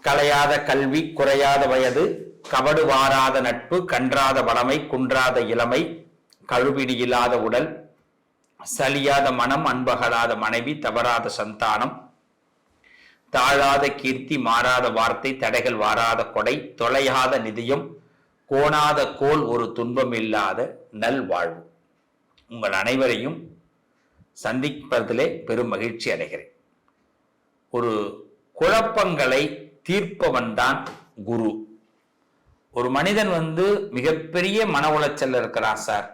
கலையாத கல்வி, குறையாத வயது, கபடு வாராத நட்பு, கன்றாத வளமை, குன்றாத இளமை, கழுவிடி இல்லாத உடல், சலியாத மனம், அன்பகலாத மனைவி, தவறாத சந்தானம், தாழாத கீர்த்தி, மாறாத வார்த்தை, தடைகள் வாராத கொடை, தொலையாத நிதியம், கோணாத கோல், ஒரு துன்பம் இல்லாத நல்வாழ்வு. உங்கள் அனைவரையும் சந்திப்பதிலே பெரும் மகிழ்ச்சி அடைகிறேன். ஒரு குழப்பங்களை தீர்ப்பவன் தான் குரு. ஒரு மனிதன் மிகப்பெரிய மன உளைச்சல் இருக்கிறான் சார்,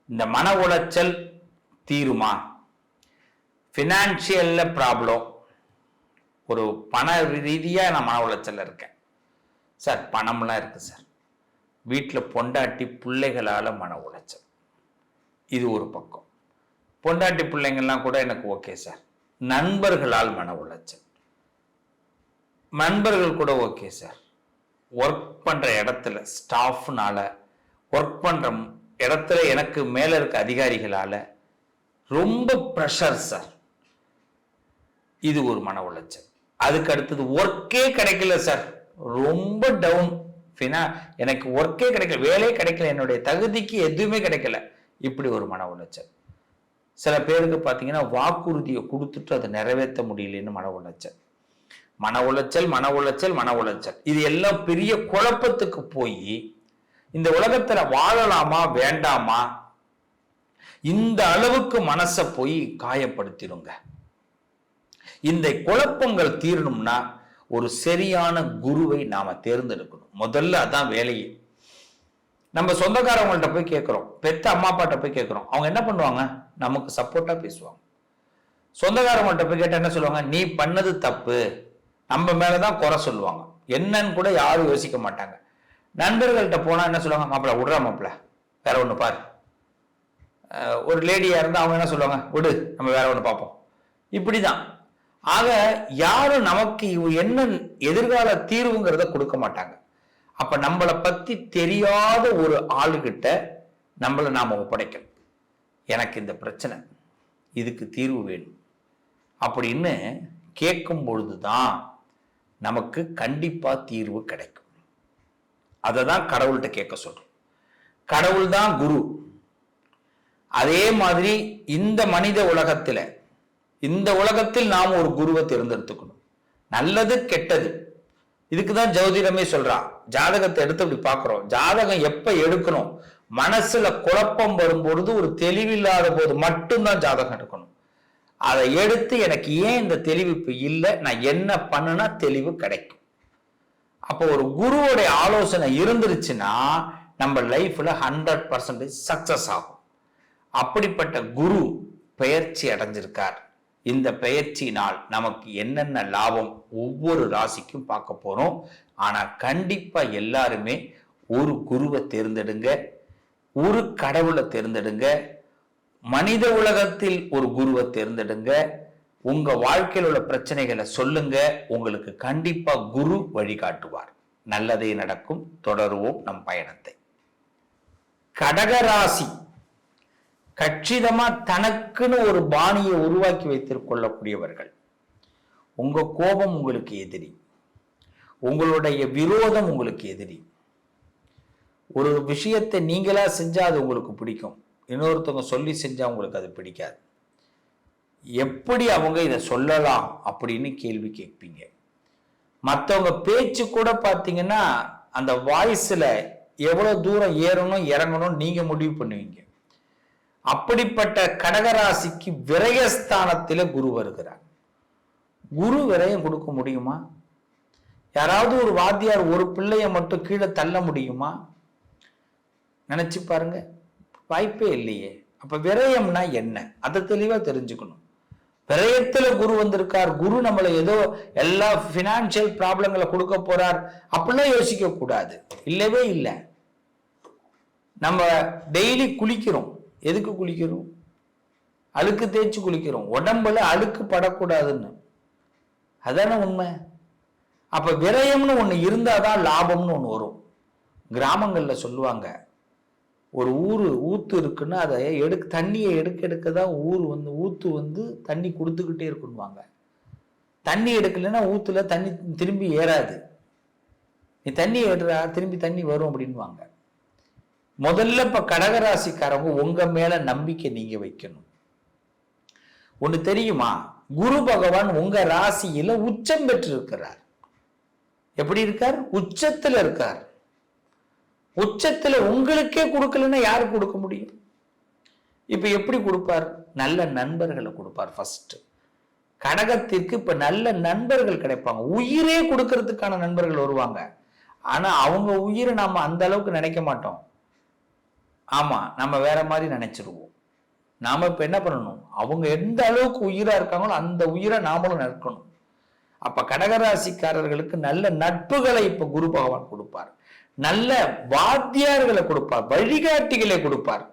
இந்த மன உளைச்சல் தீருமா? ஃபினான்ஷியல்ல ப்ராப்ளம், ஒரு பண ரீதியாக நான் மன உளைச்சல் இருக்கேன் சார், பணம்லாம் இருக்கு சார், வீட்டில் பொண்டாட்டி பிள்ளைகளால் மன உளைச்சல், இது ஒரு பக்கம். பொண்டாட்டி பிள்ளைங்கள்லாம் கூட எனக்கு ஓகே சார், நண்பர்களால் மன உளைச்சல், நண்பர்கள் கூட ஓகே சார், ஒர்க் பண்ணுற இடத்துல ஸ்டாஃப்னால, ஒர்க் பண்ணுற இடத்துல எனக்கு மேலே இருக்க அதிகாரிகளால் ரொம்ப ப்ரெஷர் சார், இது ஒரு மன உளைச்சல். அதுக்கு அடுத்தது ஒர்க்கே கிடைக்கல சார், ரொம்ப டவுன், எனக்கு ஒர்க்கே கிடைக்கல, வேலையே கிடைக்கல, என்னுடைய தகுதிக்கு எதுவுமே கிடைக்கல, இப்படி ஒரு மன உளைச்சல். சில பேருக்கு பார்த்தீங்கன்னா வாக்குறுதியை கொடுத்துட்டு அதை நிறைவேற்ற முடியலன்னு மன உளைச்சல். மன உளைச்சல், மன உளைச்சல், மன உளைச்சல், இது எல்லாம் பெரிய குழப்பத்துக்கு போய் இந்த உலகத்துல வாழலாமா வேண்டாமா, இந்த அளவுக்கு மனசை போய் காயப்படுத்திடுங்க. இந்த குழப்பங்கள் தீரணும்னா ஒரு சரியான குருவை நாம தேர்ந்தெடுக்கணும். முதல்ல அதான் வேலையே. நம்ம சொந்தக்காரவங்கள்ட்ட போய் கேட்கிறோம், பெத்த அம்மா அப்பாட்ட போய் கேட்கிறோம், அவங்க என்ன பண்ணுவாங்க? நமக்கு சப்போர்ட்டா பேசுவாங்க. சொந்தக்காரவங்கள்ட்ட போய் கேட்டா என்ன சொல்லுவாங்க? நீ பண்ணது தப்பு, நம்ம மேலதான் குறை சொல்லுவாங்க, என்னன்னு கூட யாரும் யோசிக்க மாட்டாங்க. நண்பர்கள்ட்ட போனா என்ன சொல்லுவாங்க? மாப்பிள்ள விடுறா, மாப்பிள்ள வேற ஒண்ணு பாரு. ஒரு லேடியா இருந்தா அவங்க என்ன சொல்லுவாங்க? விடு, நம்ம வேற ஒண்ணு பார்ப்போம். இப்படிதான். ஆக யாரும் நமக்கு என்ன எதிர்கால தீர்வுங்கிறத கொடுக்க மாட்டாங்க. அப்ப நம்மளை பத்தி தெரியாத ஒரு ஆளுகிட்ட நம்மளை நாம ஒப்படைக்கணும். எனக்கு இந்த பிரச்சனை, இதுக்கு தீர்வு வேணும் அப்படின்னு கேட்கும் பொழுதுதான் நமக்கு கண்டிப்பா தீர்வு கிடைக்கும். அதை தான் கடவுள்கிட்ட கேட்க சொல்றோம். கடவுள் தான் குரு. அதே மாதிரி இந்த மனித உலகத்துல, இந்த உலகத்தில் நாம் ஒரு குருவை தேர்ந்தெடுத்துக்கணும். நல்லது கெட்டது, இதுக்குதான் ஜோதிடமே சொல்றான். ஜாதகத்தை எடுத்து அப்படி பார்க்கிறோம். ஜாதகம் எப்ப எடுக்கணும்? மனசுல குழப்பம் வரும்பொழுது, ஒரு தெளிவில்லாத போது மட்டும்தான் ஜாதகம் எடுக்கணும். அதை எடுத்து எனக்கு ஏன் இந்த தெளிவு இப்ப இல்லை, நான் என்ன பண்ணுனா தெளிவு கிடைக்கும். அப்போ ஒரு குருவோடைய ஆலோசனை இருந்துருச்சுன்னா நம்ம லைஃப்ல 100% சக்சஸ் ஆகும். அப்படிப்பட்ட குரு பெயர்ச்சி அடைஞ்சிருக்கார். இந்த பெயர்ச்சியினால் நமக்கு என்னென்ன லாபம் ஒவ்வொரு ராசிக்கும் பார்க்க போறோம். ஆனா கண்டிப்பா எல்லாருமே ஒரு குருவை தேர்ந்தெடுங்க, ஒரு கடவுளை தேர்ந்தெடுங்க, மனித உலகத்தில் ஒரு குருவை தேர்ந்தெடுங்க. உங்க வாழ்க்கையில் உள்ள பிரச்சனைகளை சொல்லுங்க, உங்களுக்கு கண்டிப்பா குரு வழிகாட்டுவார். நல்லதே நடக்கும். தொடருவோம் நம் பயணத்தை. கடகராசி கச்சிதமா தனக்குன்னு ஒரு பாணியை உருவாக்கி வைத்துக் கொள்ளக்கூடியவர்கள். உங்க கோபம் உங்களுக்கு எதிரி, உங்களுடைய விரோதம் உங்களுக்கு எதிரி. ஒரு விஷயத்தை நீங்களா செஞ்சா அது உங்களுக்கு பிடிக்கும், இன்னொருத்தவங்க சொல்லி செஞ்சா உங்களுக்கு அது பிடிக்காது. எப்படி அவங்க இதை சொல்லலாம் அப்படின்னு கேள்வி கேட்பீங்க. மற்றவங்க பேச்சு கூட பார்த்தீங்கன்னா அந்த வாய்ஸ்ல எவ்வளவு தூரம் ஏறணும் இறங்கணும் நீங்க முடிவு பண்ணுவீங்க. அப்படிப்பட்ட கடகராசிக்கு விரயஸ்தானத்தில குரு வருகிறார். குரு விரயம் கொடுக்க முடியுமா? யாராவது ஒரு வாத்தியார் ஒரு பிள்ளைய மட்டும் கீழே தள்ள முடியுமா? நினைச்சு பாருங்க, வாய்ப்பே இல்லையே. அப்ப விரயம்னா என்ன, அதை தெளிவா தெரிஞ்சுக்கணும். விரயத்துல குரு வந்திருக்கார், குரு நம்மளை ஏதோ எல்லா பினான்சியல் ப்ராப்ளங்களை கொடுக்க போறார் அப்படிலாம் யோசிக்க கூடாது. இல்லவே இல்லை. நம்ம டெய்லி குளிக்கிறோம், எதுக்கு குளிக்கிறோம்? அழுக்கு தேய்ச்சி குளிக்கிறோம், உடம்புல அழுக்கு படக்கூடாதுன்னு. அதான உண்மை. அப்ப விரயம்னு ஒண்ணு இருந்தாதான் லாபம்னு ஒண்ணு வரும். கிராமங்கள்ல சொல்லுவாங்க, ஒரு ஊத்து இருக்குன்னா அதை தண்ணியை எடுக்க தான் ஊத்து தண்ணி கொடுத்துக்கிட்டே இருக்குன்னுவாங்க. தண்ணி எடுக்கலைன்னா ஊத்துல தண்ணி திரும்பி ஏறாது. நீ தண்ணி ஏடுறா, திரும்பி தண்ணி வரும் அப்படின்வாங்க. முதல்ல இப்ப கடகராசிக்காரங்க உங்க மேல நம்பிக்கை நீங்க வைக்கணும். ஒண்ணு தெரியுமா, குரு பகவான் உங்க ராசியில உச்சம் பெற்று இருக்கிறார். எப்படி இருக்கார்? உச்சத்துல இருக்கார். உச்சத்துல உங்களுக்கே கொடுக்கலன்னா யாருக்கு கொடுக்க முடியும்? இப்ப எப்படி கொடுப்பார்? நல்ல நண்பர்களை கொடுப்பார். ஃபர்ஸ்ட் கடகத்திற்கு இப்ப நல்ல நண்பர்கள் கிடைப்பாங்க. உயிரே கொடுக்கறதுக்கான நண்பர்கள் வருவாங்க. ஆனா அவங்க உயிரை நாம அந்த அளவுக்கு நினைக்க மாட்டோம். ஆமா, நம்ம வேற மாதிரி நினைச்சிருவோம். நாம இப்ப என்ன பண்ணணும்? அவங்க எந்த அளவுக்கு உயிரா இருக்காங்களோ அந்த உயிரை நாமளும் நிற்கணும். அப்ப கடகராசிக்காரர்களுக்கு நல்ல நட்புகளை இப்ப குரு பகவான் கொடுப்பார். நல்ல வாத்தியார்களை கொடுப்பார், வழிகாட்டிகளை கொடுப்பார்.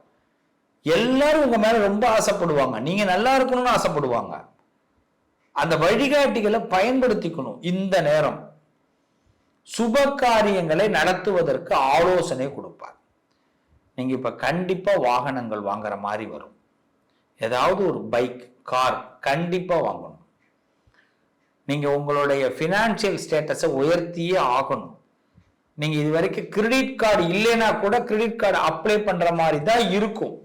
எல்லாரும் உங்க மேல ரொம்ப ஆசைப்படுவாங்க, நீங்க நல்லா இருக்கணும்னு ஆசைப்படுவாங்க. அந்த வழிகாட்டிகளை பயன்படுத்திக்கணும். இந்த நேரம் சுப காரியங்களை நடத்துவதற்கு ஆலோசனை கொடுப்பார். நீங்க இப்ப கண்டிப்பா வாகனங்கள் வாங்குற மாதிரி வரும். ஏதாவது ஒரு பைக், கார் கண்டிப்பா வாங்கணும். நீங்க உங்களுடைய பினான்சியல் ஸ்டேட்டஸை உயர்த்தியே ஆகணும். நீங்க இது வரைக்கும் கிரெடிட் கார்டு இல்லைன்னா கூட கிரெடிட் கார்டு அப்ளை பண்ற மாதிரி தான் இருக்கும்.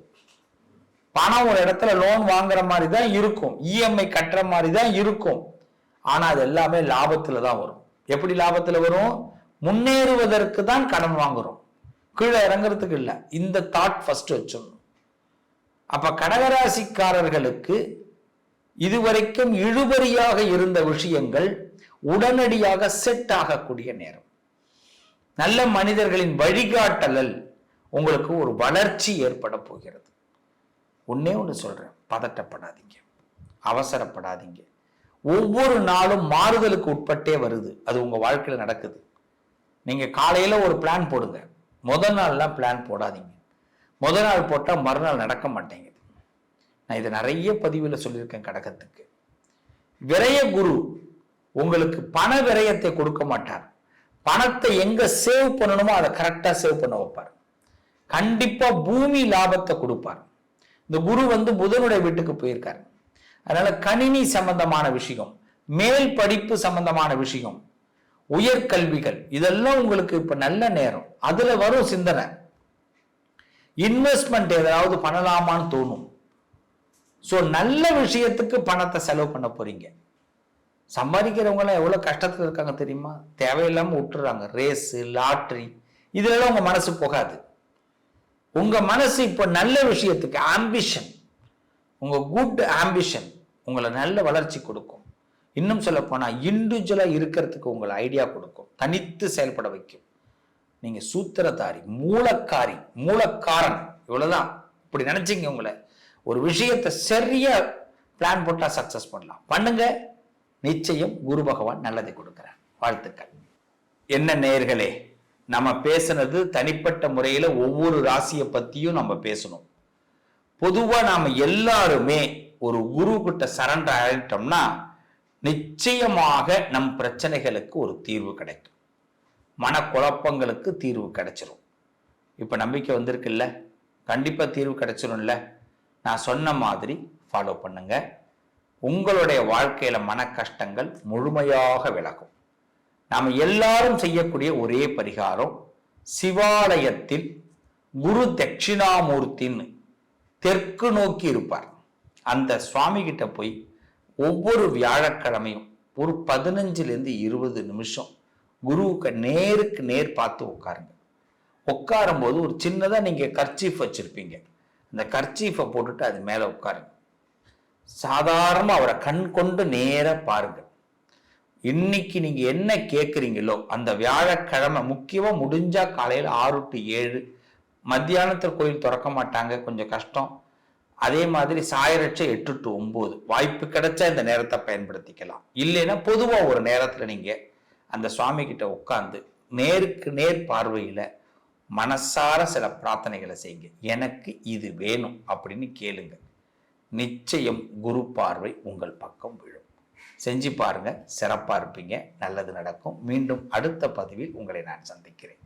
பணம் ஒரு இடத்துல லோன் வாங்குற மாதிரி தான் இருக்கும், இஎம்ஐ கட்டுற மாதிரி தான் இருக்கும். ஆனா அது எல்லாமே லாபத்துல தான் வரும். எப்படி லாபத்துல வரும்? முன்னேறுவதற்கு தான் கடன் வாங்குறோம், கீழே இறங்குறதுக்கு இல்லை. இந்த தாட் ஃபர்ஸ்ட் வச்சிடணும். அப்ப கடகராசிக்காரர்களுக்கு இதுவரைக்கும் இழுபறியாக இருந்த விஷயங்கள் உடனடியாக செட் ஆகக்கூடிய நேரம். நல்ல மனிதர்களின் வழிகாட்டல் உங்களுக்கு ஒரு வளர்ச்சி ஏற்பட போகிறது. ஒன்னே ஒன்று சொல்றேன், பதட்டப்படாதீங்க, அவசரப்படாதீங்க. ஒவ்வொரு நாளும் மாறுதலுக்கு உட்பட்டே வருது. அது உங்க வாழ்க்கையில நடக்குது. நீங்க காலையில ஒரு பிளான் போடுங்க, முதல் நாள்லாம் பிளான் போடாதீங்க. முதல் நாள் போட்டா மறுநாள் நடக்க மாட்டேங்குது. நான் இதை நிறைய பதிவில் சொல்லியிருக்கேன். கடகத்துக்கு விரய குரு உங்களுக்கு பண விரயத்தை கொடுக்க மாட்டார். பணத்தை எங்க சேவ் பண்ணணுமோ அதை கரெக்டா சேவ் பண்ண வைப்பார். கண்டிப்பா பூமி லாபத்தை கொடுப்பார். இந்த குரு புதனுடைய வீட்டுக்கு போயிருக்காரு. அதனால கணினி சம்பந்தமான விஷயம், மேல் படிப்பு சம்பந்தமான விஷயம், உயர்கல்விகள், இதெல்லாம் உங்களுக்கு இப்ப நல்ல நேரம். அதுல வரும் சிந்தனை. இன்வெஸ்ட்மெண்ட் ஏதாவது பண்ணலாமான்னு தோணும். சோ நல்ல விஷயத்துக்கு பணத்தை செலவு பண்ண போறீங்க. சம்பாதிக்கிறவங்க எல்லாம் எவ்வளவு கஷ்டத்துல இருக்காங்க தெரியுமா? தேவையில்லாம விட்டுறாங்க. ரேஸ், லாட்ரி, இதுல உங்க மனசு போகாது. உங்க மனசு இப்ப நல்ல விஷயத்துக்கு, ஆம்பிஷன், உங்க குட் ஆம்பிஷன் உங்களை நல்ல வளர்ச்சி கொடுக்கும். இன்னும் சொல்ல போனா இண்டிவிஜுவலா இருக்கிறதுக்கு உங்களை ஐடியா கொடுக்கும், தனித்து செயல்பட வைக்கும். நீங்க சூத்திரதாரி, மூலக்காரி, மூலக்காரன், இவ்வளவுதான். இப்படி நினைச்சீங்க உங்களை ஒரு விஷயத்தை சரியா பிளான் போட்டா சக்சஸ் பண்ணலாம். பண்ணுங்க, நிச்சயம் குரு பகவான் நல்லதை கொடுக்கிறார். வாழ்த்துக்கள். என்ன நேயர்களே, நம்ம பேசுனது தனிப்பட்ட முறையில ஒவ்வொரு ராசியை பத்தியும் நம்ம பேசணும். பொதுவா நாம எல்லாருமே ஒரு குரு கிட்ட சரண்டர் ஆயிட்டோம்னா நிச்சயமாக நம் பிரச்சனைகளுக்கு ஒரு தீர்வு கிடைக்கும். மனக்குழப்பங்களுக்கு தீர்வு கிடைச்சிரும். இப்ப நம்பிக்கை வந்திருக்குல்ல, கண்டிப்பா தீர்வு கிடைச்சிரும்ல. நான் சொன்ன மாதிரி ஃபாலோ பண்ணுங்க. உங்களுடைய வாழ்க்கையில மன கஷ்டங்கள் முழுமையாக விலகும். நாம எல்லாரும் செய்யக்கூடிய ஒரே பரிகாரம், சிவாலயத்தில் குரு தட்சிணாமூர்த்தின்னு தெற்கு நோக்கி இருப்பார். அந்த சுவாமி கிட்ட போய் ஒவ்வொரு வியாழக்கிழமையும் ஒரு 15-20 நிமிஷம் குருவுக்கு நேருக்கு நேர் பார்த்து உட்காருங்க. உட்காரும் போது ஒரு சின்னதா நீங்க கர்ச்சீஃப் வச்சிருப்பீங்க, அந்த கர்ச்சீஃபை போட்டுட்டு அது மேல உட்காருங்க. சாதாரணமா அவரை கண் கொண்டு நேர பாருங்க. இன்னைக்கு நீங்க என்ன கேட்குறீங்களோ அந்த வியாழக்கிழமை, முக்கியமா முடிஞ்சா காலையில 6 to 7, மத்தியானத்தில் கோயில் திறக்க மாட்டாங்க, கொஞ்சம் கஷ்டம். அதே மாதிரி சாயரட்ச 8 to 9, வாய்ப்பு கிடைச்சா இந்த நேரத்தை பயன்படுத்திக்கலாம். இல்லைன்னா பொதுவா ஒரு நேரத்துல நீங்க அந்த சுவாமி கிட்ட உட்கார்ந்து நேருக்கு நேர் பார்வையில மனசார சில பிரார்த்தனைகளை செய்யுங்க. எனக்கு இது வேணும் அப்படின்னு கேளுங்க. நிச்சயம் குரு பார்வை உங்கள் பக்கம் விழும். செஞ்சு பாருங்க, சிறப்பா இருப்பீங்க, நல்லது நடக்கும். மீண்டும் அடுத்த பதிவில் உங்களை நான் சந்திக்கிறேன்.